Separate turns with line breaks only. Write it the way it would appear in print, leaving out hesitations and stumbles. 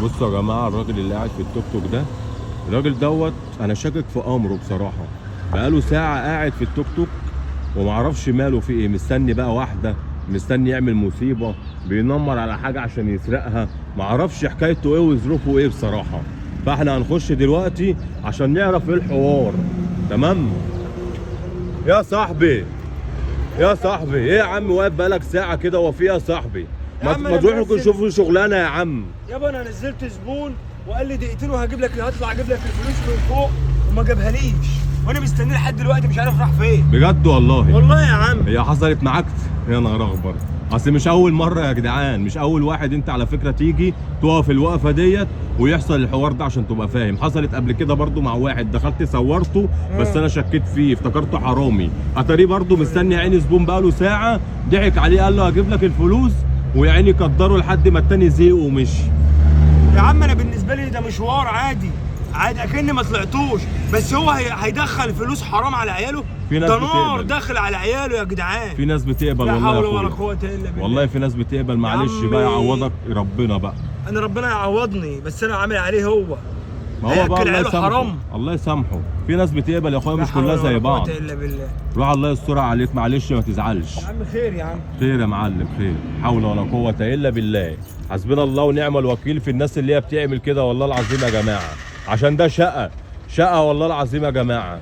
بصوا يا جماعه، الراجل اللي قاعد في التوك توك ده، الراجل دوت انا شاكك في امره بصراحه. بقاله ساعه قاعد في التوك توك ومعرفش ماله في ايه، مستني بقى واحده، مستني يعمل مصيبه، بينمر على حاجه عشان يسرقها، معرفش حكايته ايه وظروفه ايه بصراحه. فاحنا هنخش دلوقتي عشان نعرف ايه الحوار. تمام يا صاحبي؟ يا صاحبي ايه يا عم واقف بقالك ساعه كده؟ هو في إيه يا صاحبي؟ ما تروحوا تشوفوا شغلانه يا عم.
يابا انا نزلت زبون وقال لي دقيقتين وهجيب لك، هطلع اجيب لك الفلوس من فوق وما جابهاليش، وانا مستنيه لحد دلوقتي مش عارف راح فين.
بجد والله؟
والله يا عم.
هي حصلت معاك؟ يا نهار اخبر، اصل مش اول مره يا جدعان، مش اول واحد انت على فكره تيجي تقف الوقفه ديت ويحصل الحوار ده عشان تبقى فاهم. حصلت قبل كده برضو مع واحد، دخلت صورته بس انا شكيت فيه، افتكرته حرامي، اتاريه برضو مستني عيني زبون بقاله ساعه، ضحك عليه قال له هجيب لك الفلوس، ويا عيني قدره لحد ما التاني زهق ومشي.
يا عم انا بالنسبه لي ده مشوار عادي عادي، اكني ما طلعتوش، بس هو هيدخل فلوس حرام على عياله؟
في ناس
ده نار
بتقبل.
داخل على عياله يا جدعان.
في ناس بتقبل
لا
والله
حول
يا
ولا
اخويا،
قوه الا بالله.
والله في ناس بتقبل. معلش بقى يعوضك ربنا بقى.
انا ربنا يعوضني، بس انا عامل عليه هو.
ما هو بقى الله
عياله
يسامحه،
حرام.
الله يسامحه. في ناس بتقبل يا اخويا، مش كلها زي بعض.
لا حول ولا قوه الا بالله.
روح الله يسترها عليك، معلش ما تزعلش.
يا عم خير يا عم.
خير يا معلم، خير. حول ولا قوة إلا بالله. حسبنا الله ونعم الوكيل في الناس اللي هي بتعمل كده والله العظيم يا جماعة، عشان ده شقة والله العظيم يا جماعة.